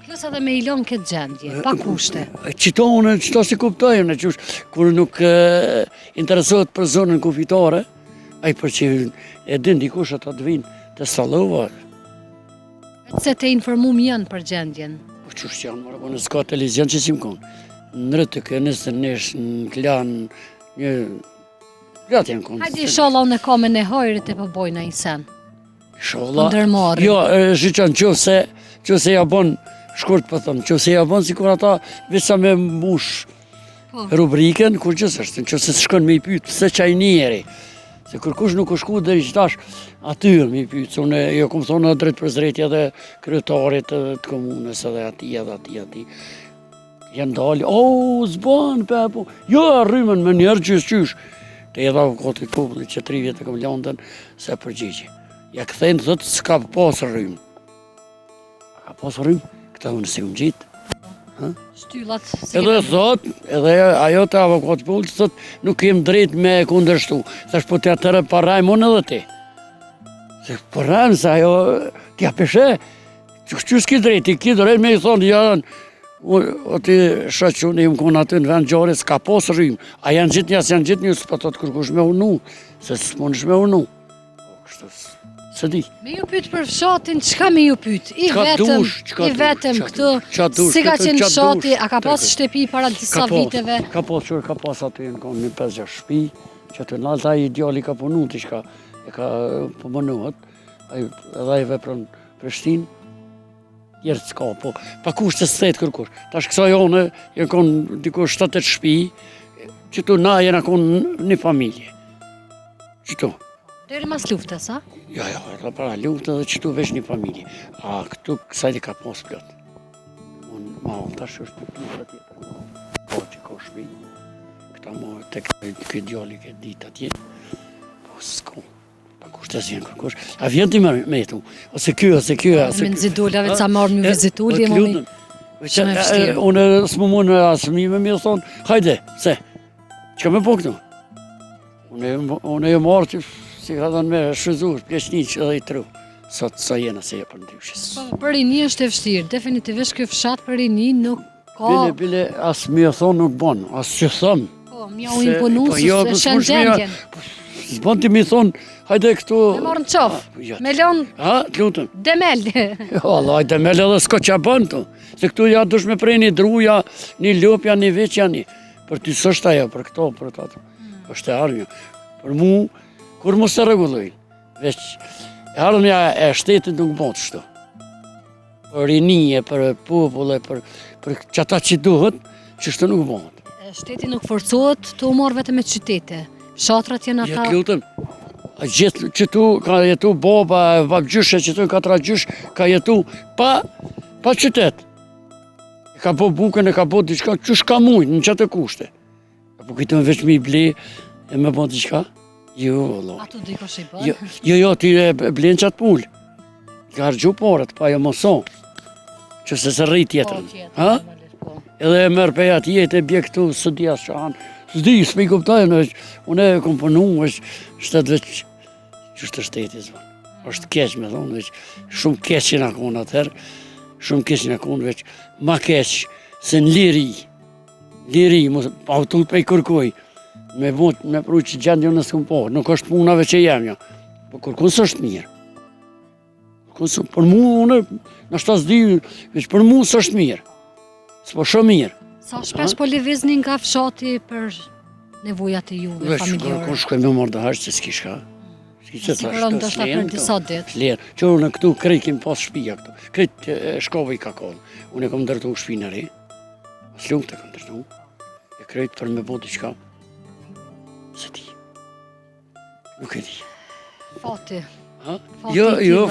Plus edhe me ilon këtë gjendje, pa kushte. Qito si kuptojnë, që kur nuk interesohet për zonën kufitare, ai për që e din dikush ata të vinë të Sallova, Se te informum janë për gjendjen. po qështë janë, mërë, po në s'ka televizion që si më konë. Në rëtë të kënës, në nesh, në klan, një... Gratë janë konë. Hajde inshallah unë e ka me ne hojrit e përbojna i sen. Inshallah. Ndërmarrin. Jo, shqyqan, që se ja bon, shkurt për thëmë, që se ja bon si kur ata visa me mbush Po. rubriken, kur që është, që se shkon me i pytë, pëse qaj njeri. Se kërkush nuk është shku dhe i qitash aty me i pytë, se unë jo kom thonë edhe drejt për zretja dhe kryetarit të komunës edhe ati. Janë dalë, zban, pepo, jo, rrymën me njerë qysh. Të edhe avokatit popullit që 3 vjetë kom lëndën, se përgjigje. Ja këthejnë, thotë, s'ka pas rrymë. A ka pas rrymë? Këta unë si unë gjitë. Shtyllat. Edhe thot, edhe ajo të avokatit popullit, thot, nuk kem drejt me kundërshtu. Thash, po të atërë parajmë unë edhe ti. Se parajmë, se ajo, t'ja peshe, që s'ki drejt, i ki drejt me i thonë, janë, o ti shaqë unë im konë aty në vend gjare, s'ka pas rrymë. A janë gjithë njësë, janë gjithë njësë, po të kërkush me unu, se s'monësh me unu. Kështu, se di. Me ju pyt për fshatin, qka me ju pyt? I Qka vetëm, dush, qka i dush, vetëm qka këtu. dush, qka dush, Si ka këtë qenë qka fshati, dush, a ka pas tërkë. shtëpi para disa viteve? Ka pas aty në konë një 5-6 shtëpi, që të nalë ta i djali ka punu t'i shka, e ka pëmënohet, edhe a i veprën Prishtinë, jërë s'ka, po, pa kush të sthetë kërkush. Tash kësa jone, e konë dikush 7-8 shtëpi, Qëtu na jena konë një familje. Qëtu. Deri mas luftës, a? Ja, edhe para luftë dhe qëtu veç një familje. A këtu kësajti ka pos plot. Unë ma unë tash është në plura tjetër. Po që ka shpi. Këta ma të këtë djalli këtë ditë atje. Po s'ko. Pa kushtes vjen kërkosh. A vjen ti me tu? Ose kjo. Me nëzidulave ca marrë më vizitulli, më mi. Shumë e vështirë. Unë s'më mund asë fëmijëve mi thonë, hajde, se, që me po këtu? Unë e marrë që si ka thënë me shëzur, pleçniq edhe i tru. Sot sa jena se je për ndryshës. Për rini është e vështirë, definitivisht kjo fshat për rini nuk ka... Bile, asë mi e thonë nuk bon, asë që thëmë. Po, mja u imponu se shenë gjendjen. S'bon ti mi thonë, hajde këtu... Me marrë në qofë, me lonë Ha, të lutëm. demel. Allah, demel edhe s'ko që bën tu. Se këtu ja dush me prej një druja, një lopja, një veqja, një. Për ty s'është ajo, për këto, për tato. është e armja. Për mu, kur mu se regullojnë. Veç, e armja e shtetit nuk botë shto. Për rinije, për populle, për qata që duhet, që shto nuk botë. Shteti nuk forcohet të marrë vetëm me qytete. Shatrat janë ata... Jetë lutëm, gjithë që tu ka jetu baba, babgjyshe, që tu 4 gjysh, ka jetu pa qytet. E ka po bukën, e ka po diçka, qysh ka mujnë, në qatë kushte. Po këtëm veç mi ble, e me po diçka? Jo, Allah. Ato dikosh i bërë? Jo, ti e blenë qatë pullë. Ka hargju porët, pa jo moson. Që se rrit tjetërën. Ha? Edhe e mërë pe atë jetë e bje këtu, së di asë qanë. S'di, s'me i kuptojnë, unë e kom punu, shtetë veç, që shtë shteti zvanë. është keq me thonë, veç, shumë keq që nga konë atëherë, shumë keq që nga konë veç, ma keq se në liri, auto pe i kërkoj, me pru që gjendje në s'kum po, nuk është punave që jem, ja. Po kërkun së është mirë. Për mu, unë, në shtas di, veç për mu së është mirë. S'po shumë mirë. Sa shpesh po lëvizni nga fshati për nevojat e juve familjare? Veç, kur shkoj me marrë dëhash, se s'ki shka. Siguron do shta për disa ditë. Flerë, që unë këtu krejt kim pas shpia këtu. Krejt shkove i ka konë. Unë e kom dërtu shpi në re. As lukët e kom dërtu. E krejt për me bo diqka. Se ti. Nuk e di. Fati. Jo,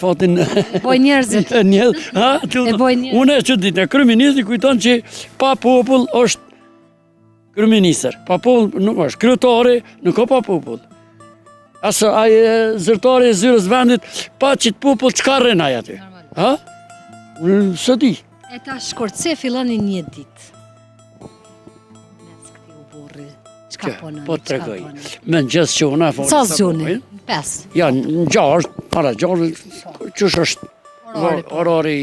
fatin... E boj njerëzit. Unë e që ditë, kryeministri kujton që pa popull është kryeministër. Pa popull nuk është. Kryetari nuk ka pa popull. Asë aje zërtari e zyrës vendit, pa qitë popull qka rrën aja ty. Ha? Unë së di. E ta shkortëse fillon një ditë. Mes këti u burri. Qka ponën? Po të tregoj. Me në gjithë që unë e fali. Sa zgjoni? 5. Ja, në 6, para 6, qësh është orari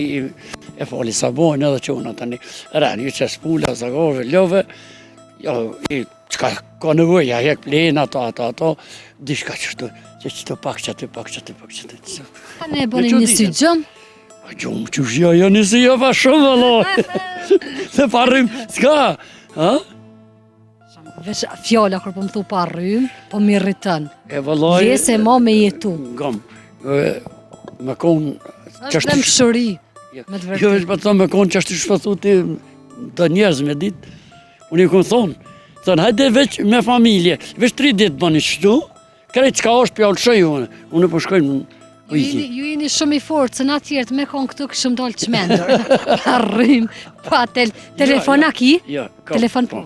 e fali sa bojnë edhe që unë tani rani, që spula, zagove, love, ja, qka ka nevoj, ja hek plena, ato, dishka qështu, që qëto pak qëtë. Ka ne boni një sy gjëmë? A gjumë që shja, një sy jo pa shumë, Allah. Se parrim, s'ka, ha? Veç fjalla kër po më thu pa rrym, po më irritën. E vëllaj... Vese ma me jetu. Gam, me konë... është dhe më shëri, me të Jo, vërtit. me thonë me konë që ashtë shpëthu ti të njerëz me ditë. Unë i këmë thonë, hajde veç me familje, veç 3 ditë bëni qëtu, krejt qka është pjallë shëju, unë po shkojnë Ju jeni shumë i fortë, se na tjertë me konë këtu këshëm dollë qmendur. Pa rrym, pa telefona ki? Jo, Telefon po.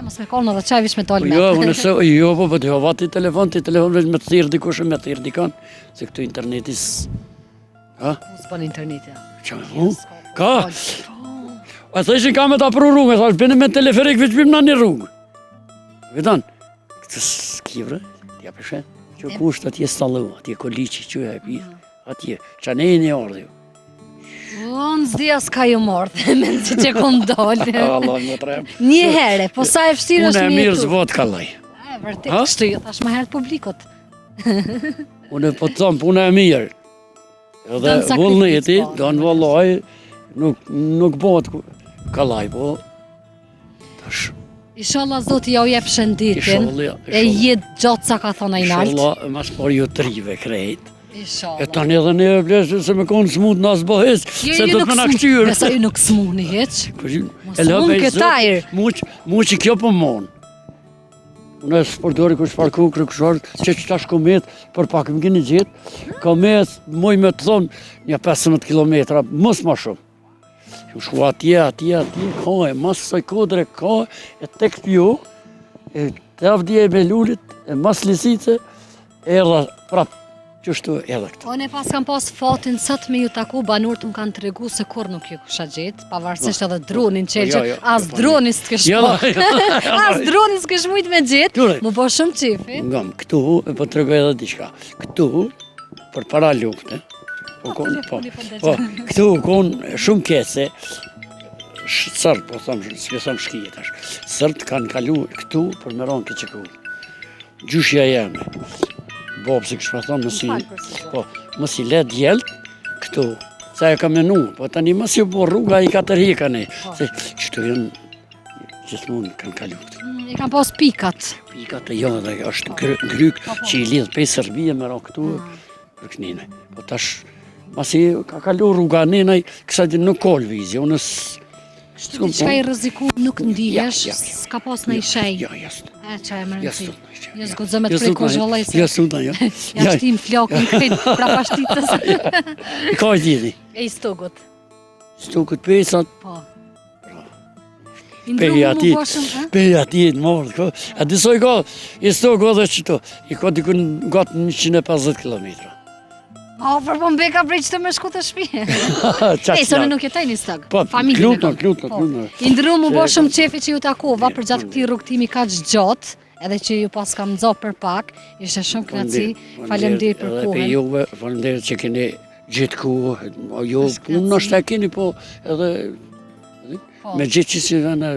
Mos me konë edhe qaj vish me dollë me. Jo, unë se, jo, po të hova ti telefon veç me të thirë dikush e me të thirë dikan, se këtu internetis, ha? Mos bën interneti. Qa, ka? A të ishin ka me ta pru rrugë, thash, bine me teleferik veç bim në një rrugë. Vidan, këtë s'kivre, t'ja përshen, që kusht atje stallu, atje koliqi, që e pithë, atje, qa ne e një ardhë ju. Unë s'dia s'ka ju mordë, me në që kom dollë. Allah më trem. Një herë, po sa e fështirë është Unë e me mirë jetu. zvot kallaj. Vërtet, Ha? kështu ju thash ma herë të publikot. Unë po të thonë, puna e mirë. Edhe Don sakrificë, vullneti, po. donë vallaj, nuk bëhet kallaj, po. Tash, Inshallah Zoti ja u jep shëndetin. Inshallah, E jetë gjatë sa ka thonë ai nalt. inshallah, mas por ju trive krejt. E Inshallah. tani edhe ne e blesë se me konë smut në asë bëhes, se do të më në këtyrë. Besa ju nuk smuni heq. Mos E lëve mund i këtë ajër. mu që kjo po monë. Unë e përdori kush parku, kërkushar, që tash komet, për pak më keni gjithë, komet, moj me të thonë, një 15 kilometra, mos ma shumë. Ju shku atje, ka e mas kësaj kodre, ka e tek pjo, e të avdje e me lullit, e mas lisice, erda prap, qështu edhe këtu. Unë pas kam pas fatin sot me ju taku, banorët më kanë tregu se kur nuk ju kisha gjetë, pavarësisht edhe dronin qelë që as droni s'të kesh po. As droni s'kesh mujt me gjetë, mu bo shumë qifi. Ngam, këtu, e po të regoj edhe diçka, këtu, për para lukte, këtu konë shumë kese, sërt, po thamë, s'ke thamë shkije tash, sërt kanë kalu këtu për me ronë këtë që gjyshja jeme. Bobë si kështë me thonë, mos i le djelt këtu, sa e ka menu, po tani mos i bo rruga i ka tërhikane, se qëtu janë gjithmonë kanë kalu këtu. I kam pas pikat. Pikat e jo, dhe është gryk që i lidhë pej Serbia me ronë këtu për kënine. Po tash, mos i ka kalu rruga nenaj, kësa di nuk kol vizje, unës... Qka i rëziku nuk ndihesh, s'ka pas në i shej. Ja, jasë. E, qa e më rëndësi. Jasë. Jasë godzë me të prej koshëllaj se... Jasë, ja. Ja shtim flokën krejt pra pashtitës. Ka i didi? E i stogut. Stukët pesat, Po. Pej atit morë, a disoj ka, i stogu edhe qëto, i ka dikun gatë 150 kilometra. O, për po mbeka prej që të me shku të shpi. E, së në nuk jetaj një stëgë. Po, klutën. I ndru mu bo shumë qefi që ju takova për gjatë këti rrugtimi ka gjatë, edhe që ju pas kam zo për pak, ishte shumë knaci, falemderit për kohën. Edhe për juve, falemderit që keni gjithë kohë, jo, unë nështë e keni po edhe... Me gjithë që si vënë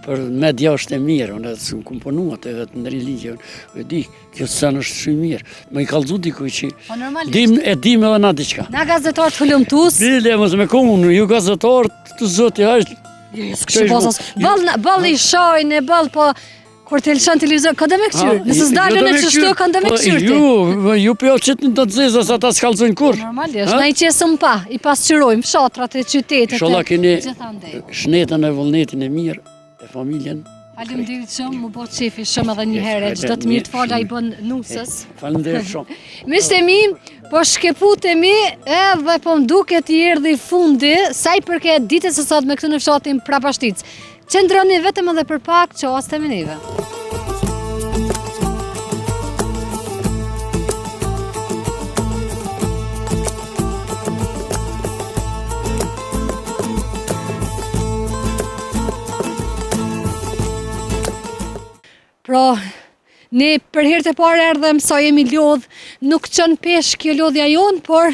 për media është e mirë, unë edhe më komponuat edhe të ndëri ligje, e di, kjo sënë është shumë mirë, me i kalzu dikuj që e dim edhe na diqka. Na gazetarët hëllumtus? Bile, mësë me konë, ju gazetarët të zoti hajtë. Kështë posas, bëll i shojnë, bëll po, kur të lëshën televizor, ka dhe me këqyrë, nëse s'dallën e qështu, ka dhe me këqyrë ti. Ju për jo qëtë në të dzeza, sa ta s'kallzojnë kur. Normalisht, na i qesëm pa, i pasqyrojmë, fshatrat e qytetet e Shola keni gjithandej. shnetën e vullnetin e mirë, e familjen. Faleminderit shumë, mu bo qefi shumë edhe një herë, çdo të mirë të fala i bën nusës. Faleminderit shumë. Miqtë e mi, po shkeputemi edhe po mduket i erdhi fundi, sa i përket ditës së sot me këtu në fshatin Prapashtic. Qëndroni vetëm edhe për pak, qoaste me neve. Pra, ne për herë të parë erdhem sa jemi lodh, nuk qënë pesh kjo lodhja jonë, por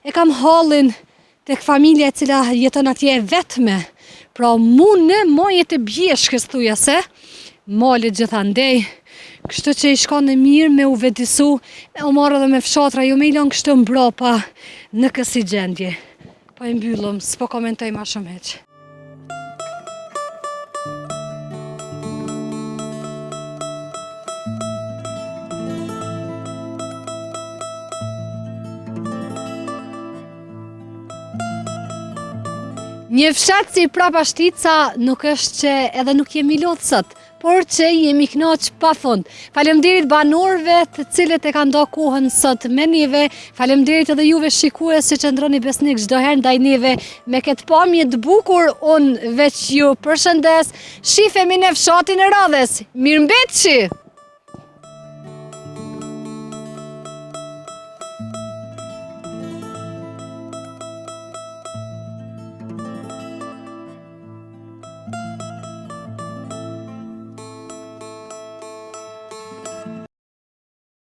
e kam hallin tek familja e cila jeton atje vetme. Pra mune moje të bjeshkës thuja se, malit gjithandej, kështu që i shkon e mirë me u vedisu, me u marrë dhe me fshatra, ju me i lonë kështu mbrapa në kësi gjendje. Po e mbyllëm, s'po komentoj ma shumë heq. Një fshat si Prapashtica nuk është që edhe nuk jemi lodhë sot, por që jemi knaq pa fund. Faleminderit banorëve të cilët e kanë nda kohën sot me neve, faleminderit edhe juve shikues që qëndroni besnik çdo herë ndaj neve me këtë pamje të bukur, unë veç ju përshëndes, shifemi në fshatin e Radhës. Mirëmbetëshi!